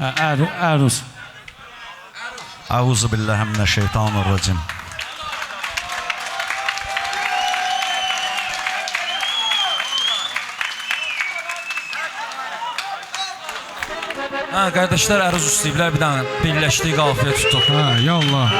Əruz. Əuzu billahi mineşşeytanirracim. Qardaşlar əruz üstəyiblər, bir dənə birləşdik, qafiyə tutduq. Yallah.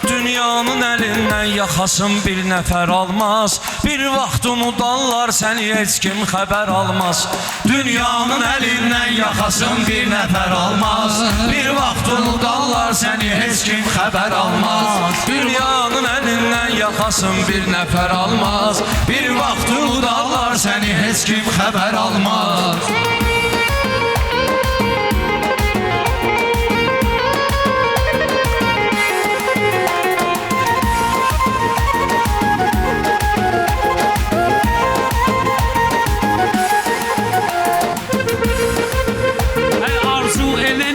Dünyanın əlindən yaxasın bir nəfər almaz. Bir vaxt unudarlar səni, heç kim xəbər almaz. Dünyanın əlindən yaxasın bir nəfər almaz. Bir vaxt unudarlar səni, heç kim xəbər almaz. Dünyanın əlindən yaxasın bir nəfər almaz. Bir vaxt unudarlar səni, heç kim xəbər almaz.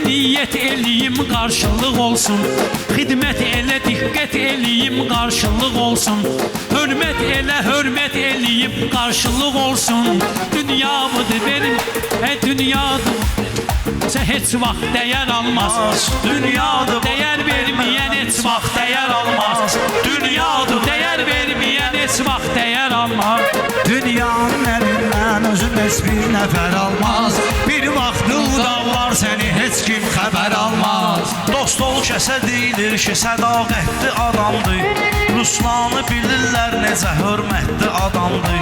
Niyyət eləyim, qarşılıq olsun. Xidmət elə, diqqət eləyim, qarşılıq olsun. Hörmət elə, hörmət eləyim, qarşılıq olsun. Dünyamıdır benim, dünyadır. Sən heç vaxt dəyər almaz. Dünyadır, dəyər verməyən heç vaxt dəyər almaz. Dünyadır, dəyər verməyən heç vaxt dəyər almaz. Dünyanın əlindən özün heç bir nəfər almaz. Bir vaxt unudarlar səni, heç kim xəbər almaz. Dost ol kəsə deyilir ki, sədaqətli adamdır. Ruslanı bilirlər necə hörmətli adamdır.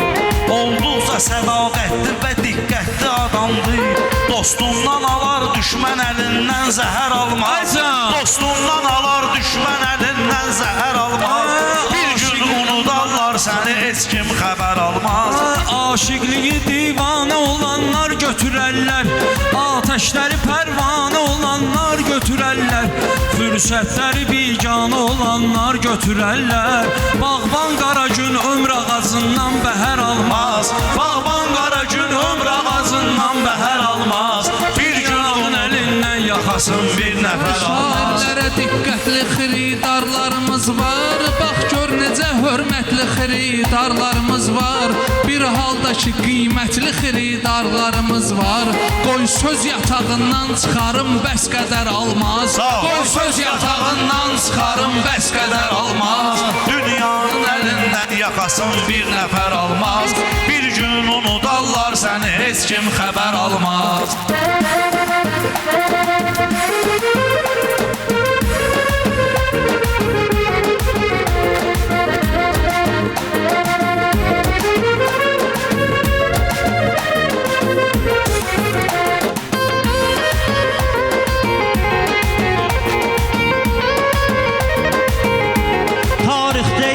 Olduqca sədaqətli və diqqətli adamdır. Dostundan alar düşmən əlindən zəhər almaz. Dostundan alar düşmən əlindən zəhər almaz. Bir gün unudarlar səni, heç kim xəbər almaz. Aşıqlığı divanə olanlar götürərlər. Ateşləri pərvanə olanlar götürərlər. Fürsətləri biganə olanlar götürərlər. Bağban qara gün ömr ağacından bəhər almaz. Bağban qara gün ömr ağacından bəhər almaz. Bir gün onun əlindən yaxasın bir nəfər almaz. Şairlərə diqqətli xiridarlarımız var. Bax gör necə hörmətli xiridarlarımız var. Bir halda ki qiymətli xiridarlarımız var. Qoy söz yatağından çıxarım, bəs qədər almaz. Qoy söz yatağından çıxarım, bəs qədər almaz. Dünyanın əlindən yaxasın bir nəfər almaz. Bir gün unudarlar səni, heç kim xəbər almaz.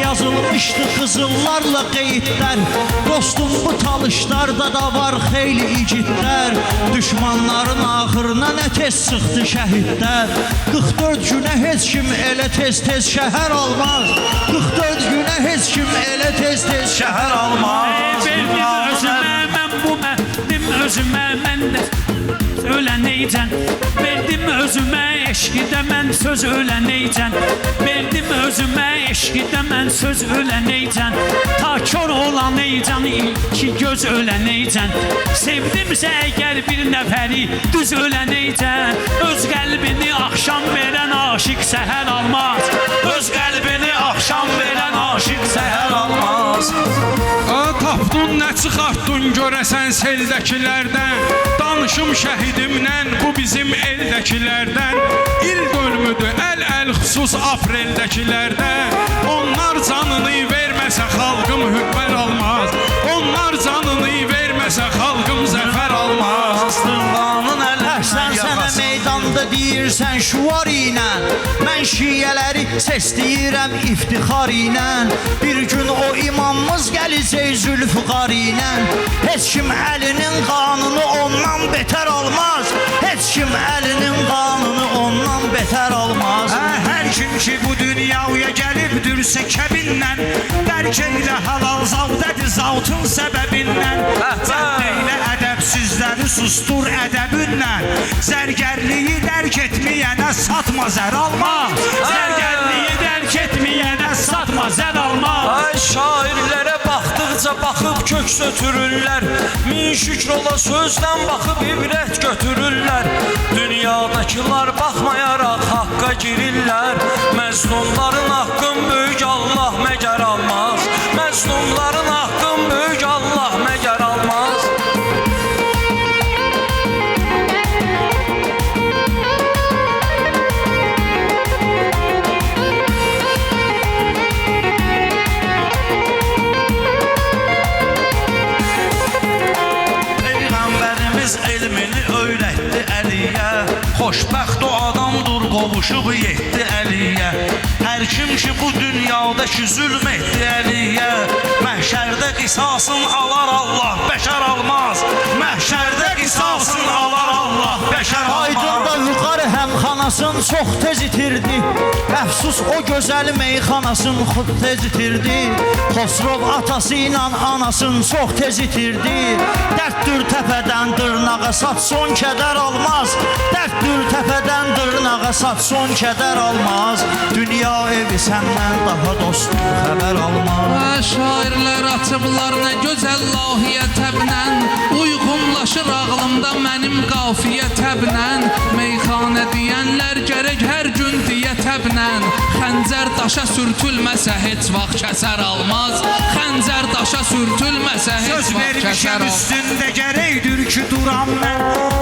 Yazılmışdı qızıllarla qeydlər. Dostum bu talışlarda da var xeyli igidlər. Düşmanların axırına nə tez çıxdı şəhidlər. 44 günə heç kim elə tez-tez şəhər almaz. 44 günə heç kim elə tez-tez şəhər almaz. Verdim özümə, mən bu məndim özümə, mən də öləneycən. Verdim özümə, eşqidə mən söz öləneycən. Verdim özümə, eşqidə mən söz öləneycən. Ta kör olaneycən, iki göz öləneycən. Sevdimsə əgər bir nəfəri düz öləneycən. Öz qəlbini axşam verən aşiq səhər almaz. Öz qəlbini axşam verən aşiq səhər almaz. Tapdun nə çıxartdun görəsən seldəkilərdən. Danışım şəhidimdən, bu bizim eldəkilərdən. İl dönümüdür əl-əl xüsus apreldəkilərdən. Onlar canını verməsə xalqım hübbər almaz. Onlar canını verməsə xalqım zəfər almaz. Dünyanın Sən sənə meydanda deyirsən şuar ilə. Mən şiyələri səsləyirəm iftixar ilə. Bir gün o imamımız gələcək zülfüqar ilə. Heç kim əlinin qanını ondan betər almaz. Heç kim əlinin qanını ondan betər almaz. Hər kim ki bu dünyaya gəlibdürsə kəbindən, dərk elə halal zavdədir zavtın səbəbindən. sustur ədəbinlə. Zərgərliyi dərk etməyənə satma, zər alma. Zərgərliyi dərk etməyənə satma, zər alma. Ay şairlərə baxdıqca baxıb köks ötürürlər. Min şükür ola sözdən baxıb ibrət götürürlər. Dünyadakılar baxmayaraq haqqa girirlər. Məzlumların haqqın böyük Allah məgər almaz. Məzlumların haqqın böyük Allah məgər almaz. Peyğəmbərimiz elmini öyrətdi Əliyə. Xoşbəxt o adamdır qovuşub yetdi Əliyə. Hər kim ki bu dünyadakı zülm etdi Əliyə, məhşərdə qisasın alar Allah, bəşər almaz. Məhşərdə qisasın alar Allah, bəşər Aydında almaz. yuxarı həmxanasın çox tez itirdi. Əfsus o gözəl meyxanasın xud tez itirdi. Xosrov atası ilə anasın çox tez itirdi. Dərddir təpədən dırnağa sat son kədər almaz. Dərddir təpədən dırnağa sat son kədər almaz. Dünya evi səndən daha dostum xəbər almaz. Şairlər açıblar nə gözəl lahiyə təbnən. Uyğunlaşır ağlımda mənim qafiyə təbnən. Meyxanə deyənlər gərək hər gün deyə təbnən. Xəncər daşa sürtülməsə heç vaxt kəsər almaz. Xəncər daşa sürtülməsə heç Söz vaxt kəsər vermişəm almaz. üstündə gərəkdir ki duram mən.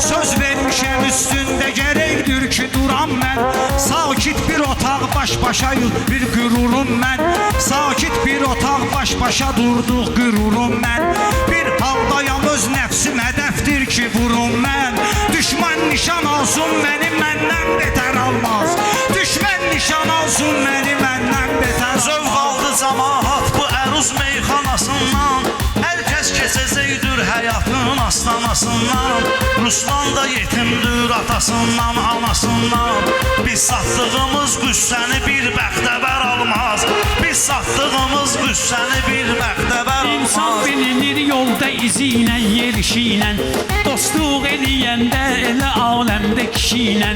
Söz vermişəm üstündə gərəkdir ki duram mən. Sakit bir otaq baş-başayıq bir qürurum mən. Sakit bir otaq baş-başa durduq qürurum mən. Bir haldayam öz nəfsim hədəfdir ki vurum mən. Düşman nişan alsın məni məndən betər almaz. Düşmən nişan alsın məni məndən betər Zövq almaz. aldı cəmaat bu əruz meyxanasından. Hər kəs keçəcəkdir həyatın astanasından. Ruslan da yetimdir atasından, anasından. Biz satdığımız qüssəni bir bəxtəvər almaz. Biz satdığımız qüssəni bir bəxtəvər İnsan almaz. bilinir yolda izi ilə, yerişi ilə. Dostluq eləyəndə elə aləmdə kişi ilə.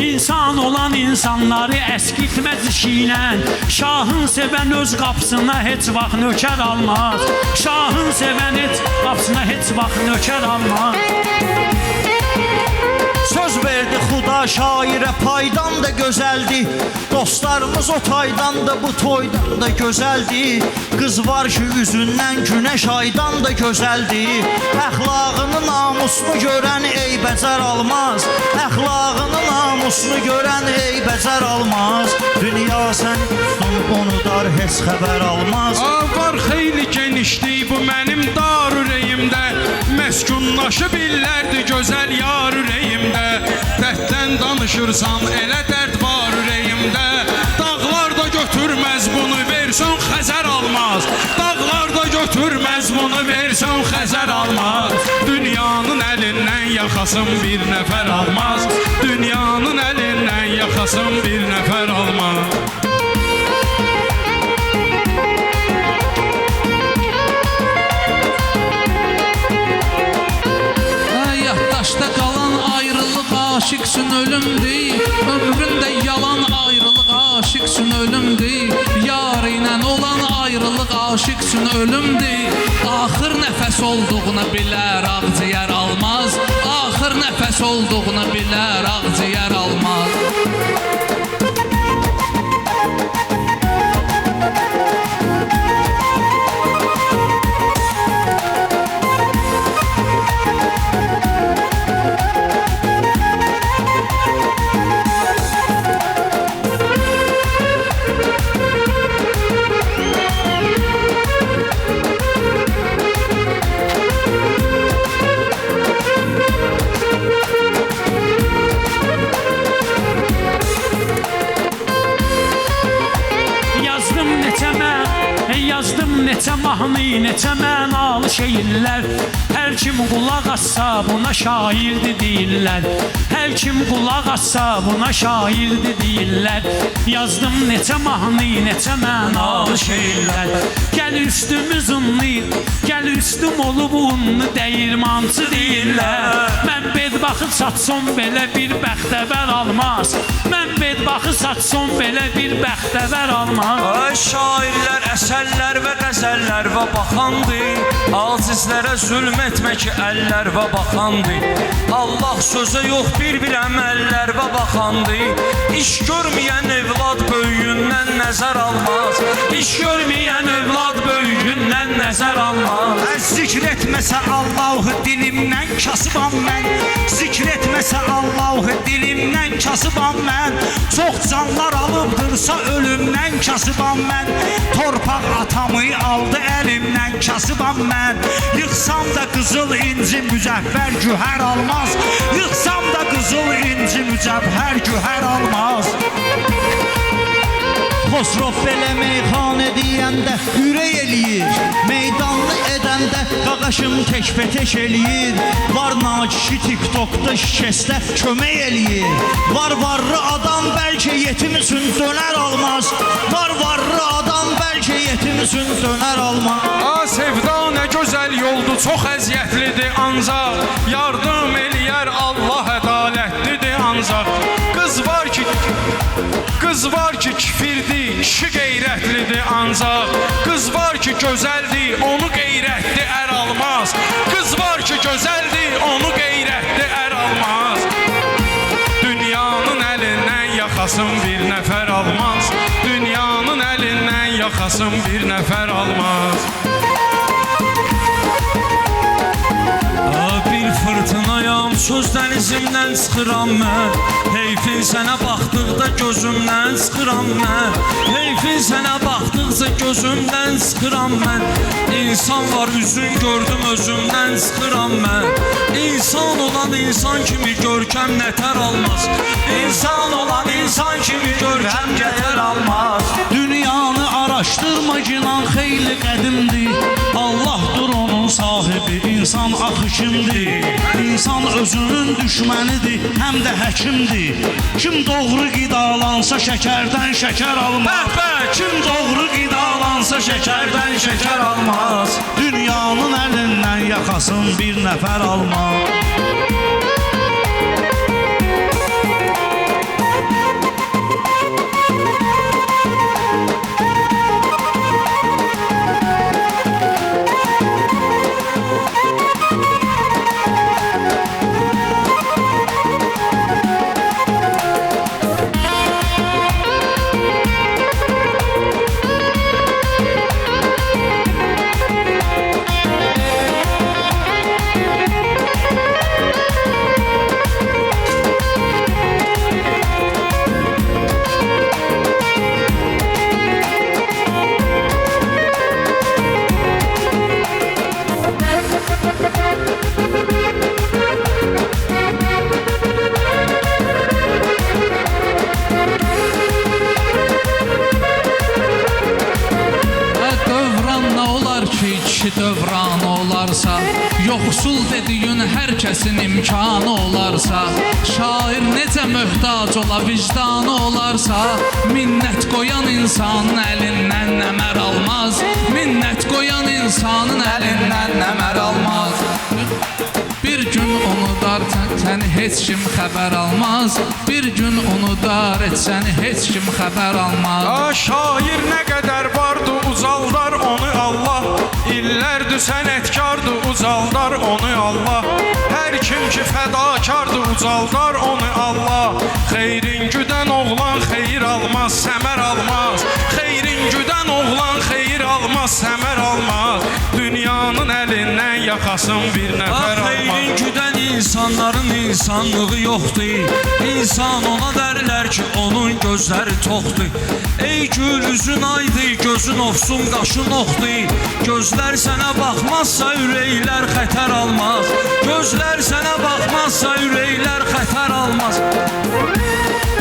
İnsan olan insanları əskiltməz işi ilə. Şahın sevən öz qapısına heç vaxt nökər almaz. Şahın sevən heç qapısına heç vaxt nökər almaz. Söz verdi Xuda şairə paydan da gözəldi. Dostlarımız o taydan da bu toydan da gözəldi. Qız var ki üzündən günəş aydan da gözəldi. Əxlaqını namusunu görən eybəcər almaz. Əxlaqını namusunu görən eybəcər almaz. Dünya səni tutsun onu dar heç xəbər almaz. Var xeyli genişlik bu mənim dar ürəyimdə. Məskunlaşıb illərdir gözəl yar ürəyimdə. Dərddən danışırsam elə dərd var ürəyimdə. Dağlar da götürməz bunu versən Xəzər almaz. Dağlar da götürməz bunu versən Xəzər almaz. Dünyanın əlindən yaxasın bir nəfər almaz. Dünyanın əlindən yaxasın bir nəfər almaz. Yaddaşda qalan ayrılıq aşiqsün ölümdür. Ömründə yalan ayrılıq aşiqsün ölümdür. Yar ilə olan ayrılıq aşiqsün ölümdür. Axır nəfəs olduğunu bilər ağciyər almaz. Axır nəfəs olduğunu bilər ağciyər almaz. Yazdım neçə mahnı, neçə mənalı şeylər. Hər kim qulaq assa buna şairdir deyirlər. Hər kim qulaq assa buna şairdir deyirlər. Yazdım neçə mahnı, neçə mənalı şeylər. Gəl üstümüz unlayır, gəl üstüm olub unlu dəyirmancı deyirlər. Mən bedbaxı satsam belə bir bəxtəvər almaz. Mən bedbaxı satsam belə bir bəxtəvər almaz. Ay şairlər, əsərlər və qəzəllər və baxandı. Acizlərə zülm etmə ki, əllər və baxandı. Allah sözə yox bir əməllər və baxandı. İş görməyən evlad böyüyündən nəzər almaz. İş görməyən evlad böyüyündən nəzər almaz. Zikr etməsə Allahı dilimdən kasıbam mən. Zikr etməsə Allahı dilimdən kasıbam mən. Çox canlar alıbdırsa ölümdən kasıbam mən. Torpaq atamı aldı əlimdən kasıbam mən. Yıxsam da qızıl inci mücəffər gühər almaz. Yıxsam da qızıl inci mücəffər gühər almaz. Xosrov belə meyxanə deyəndə ürək eləyir. Meydanlı edəndə qaqaşım təkbətək eləyir. Var nakişi TikTokda şikəstə kömək eləyir. Var varlı adam bəlkə yetim üçün dönər almaz. Var varlı adam bəlkə yetim üçün dönər almaz. Sevda nə gözəl yoldur, çox əziyyətlidir ancaq. Yardım eləyər Allah ədalətlidir ancaq. Qız var ki kifirdir, kişi qeyrətlidir ancaq. Qız var ki gözəldir, onu qeyrətli ər almaz. Qız var ki gözəldir, onu qeyrətli ər almaz. Dünyanın əlindən yaxasın bir nəfər almaz. Dünyanın əlindən yaxasın bir nəfər almaz. Bir fırtınayam, söz dənizimdən çıxıram mən. Heyfin sənə baxdıqda gözümdən çıxıram mən. Heyfin sənə baxdıqca gözümdən çıxıram mən. İnsan var üzün gördüm özümdən çıxıram mən. İnsan olan insan kimi görkəm nətər almaz. İnsan olan insan kimi görkəm nətər almaz. Dünyanı araşdırma ginan xeyli qədimdir. Allahdır onun sahibi, insan axışındır. İnsan özünün düşmənidir, həm də həkimdir. Kim doğru qidalansa şəkərdən şəkər almaz. Kim doğru qidalansa şəkərdən şəkər almaz. Dünyanın əlindən yaxasın bir nəfər almaz. Dövran olarsa, yoxsul dediyin hər kəsin imkanı olarsa, şair necə möhtac ola vicdanı olarsa, minnət qoyan insanın əlindən nəmər almaz. Minnət qoyan insanın əlindən nəmər almaz. Bir gün unudar səni heç kim xəbər almaz. Bir gün unudar səni heç kim xəbər almaz. Şair nə qədər vardı uzaldar onu Allah. İllərdir sənətkardır ucaldar onu Allah. Hər kim ki fədakardır ucaldar onu Allah. Xeyrin güdən oğlan xeyir almaz, səmər almaz. Xeyrin güdən oğlan xeyir almaz, səmər almaz. Dünyanın əlindən yaxasın bir nəfər almaz. Xeyrin güdən insanların insanlığı yoxdur. İnsan ona dərlər ki onun gözləri toxdur. Ey gül üzün aydı, gözün ofsun, qaşın oxdur. Gözlər sənə baxmazsa ürəklər xətər almaz. Gözlər sənə baxmazsa ürəklər xətər almaz.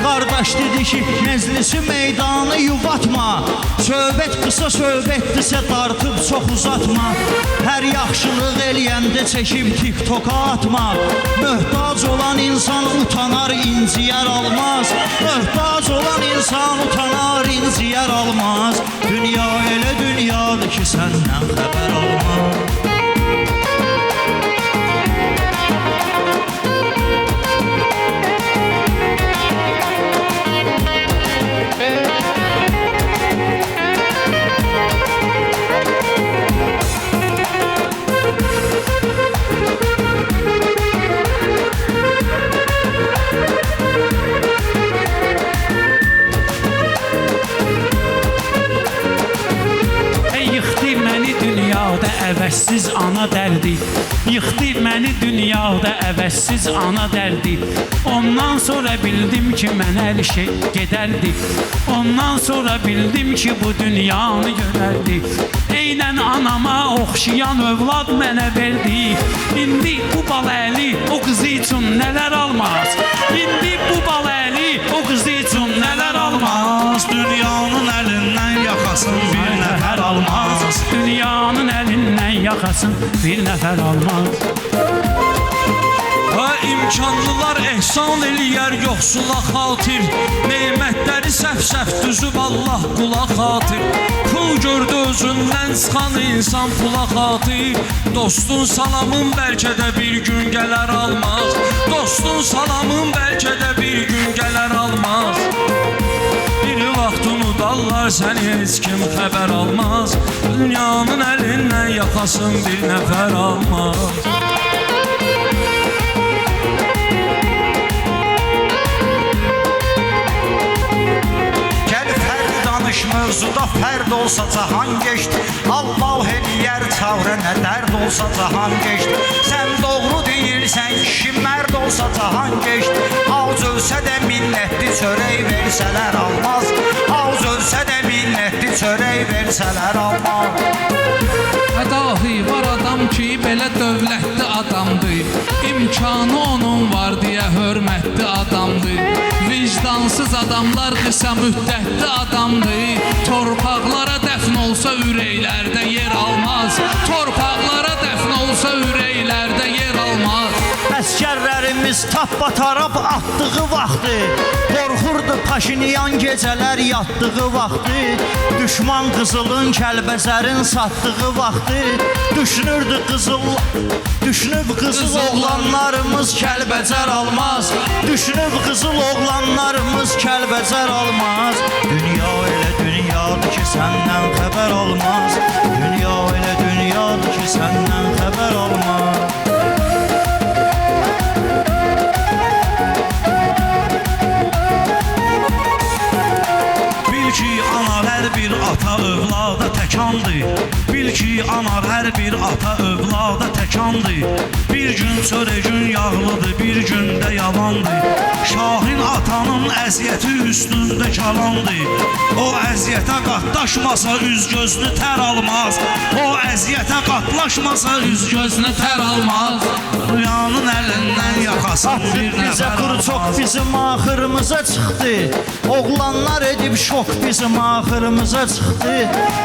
Qardaş Dadaş dedi ki, məclisi meydanı yuvatma. Söhbət qısa söhbətdirsə dartıb çox uzatma. Hər yaxşılıq eləyəndə çəkib TikToka atma. Möhtac olan insan utanar, inciyər almaz. Möhtac olan insan utanar, inciyər almaz. Dünya elə dünyadır ki, səndən xəbər almaz. Əvəzsiz ana dərdi, yıxdı məni dünyada əvəzsiz ana dərdi. Ondan sonra bildim ki, mən hər şey gedərdi. Ondan sonra bildim ki, bu dünyanı görərdi. Eynən anama oxşayan övlad mənə verdi. İndi bu baləli o qızı üçün nələr almaz. İndi bu baləli o qızı üçün nələr almaz. Dünyanın əlindən yaxasın bir nəfər almaz. Dünyanın əlindən yaxasın bir nəfər almaz. Və imkanlılar ehsan eləyər yoxsula xatir. Neymətləri səf-səf düzüb Allah qula xatir. Pul gördü özündən çıxan insan pula xatir. Dostun salamın bəlkə də bir gün gələr almaz. Dostun salamın bəlkə də bir gün gələr almaz. Bir vaxt unudarlar səni heç kim xəbər almaz. Dünyanın əlindən yaxasın bir nəfər almaz. Mövzuda fərd olsa cahan geçdi. Allah eləyər çavrə nə dərd olsa cahan geçdi. Sən doğru deyirsən kişi mərd olsa cahan geçdi. Ağız ölsə də millətli çörək versələr almaz. Ağız ölsə də millətli çörək versələr almaz. Dahi var adam ki, belə dövlətli adamdır. İmkanı onun var deyə hörmətli adamdır. Vicdansız adamlar qısa müddətli adamdır. Torpaqlara dəfn olsa ürəklərdə yer almaz. Torpaqlara dəfn olsa ürəklərdə yer almaz. Əskərlərimiz tappatarab atdığı vaxtı, qorxurdu Paşinyan gecələr yatdığı vaxtı. Düşman qızılın Kəlbəzərin satdığı vaxtı. Düşünüb qızıl oğlanlarımız Kəlbəzər almaz. Düşünüb qızıl oğlanlarımız Kəlbəzər almaz. Dünya elə dünyadır ki, səndən xəbər almaz. Dünya elə dünyadır ki, səndən xəbər almaz. Bil ki, anar hər bir ata övlada təkandır. Bil ki, anar hər bir ata övlada təkandır. Bir gün çörəgün yağlıdır, bir gün də yalandır. Şahin atanın əziyyəti üstündə kalandır. O əziyyətə qatlaşmasa üz gözünü tər almaz. O əziyyətə qatlaşmasa üz gözünü tər almaz. Dünyanın əlindən yaxasın bir Bizə nəfər quru çox almaz. bizim axırımıza çıxdı. Oğlanlar edib şok bizim axırımıza çıxdı.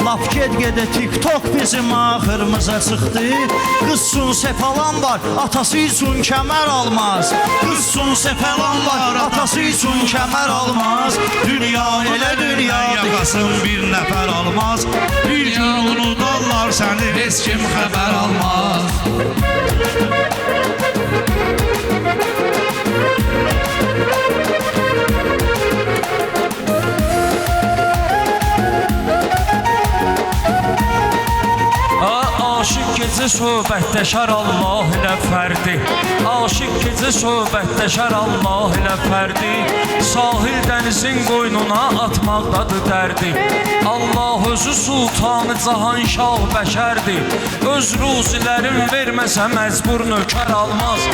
Laf get-gedə TikTok bizim axırımıza çıxdı. Qızsun sefalan var, atası üçün kəmər almaz. Qızsun sefalan var, atası üçün kəmər almaz. Dünya elə dünyadır yaxasın bir nəfər almaz. Bir gün unudarlar səni Heç kim xəbər almaz. Aşıq gecə söhbətləşər Allah ilə fərdi. Aşıq gecə söhbətləşər Allah ilə fərdi. Sahil dənizin qoynuna atmaqdadır dərdi. Allah özü sultanı cahan şah bəşərdir. Öz ruzilərin verməsə məcbur nökər almaz.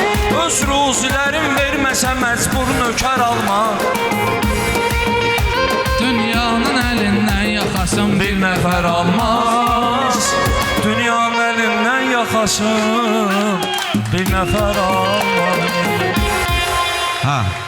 Öz ruzilərin verməsə məcbur nökər almaz. Dünyanın əlindən yaxasın Bir nəfər almaz. Dünyanın əlindən yaxasın bir nəfər almaz.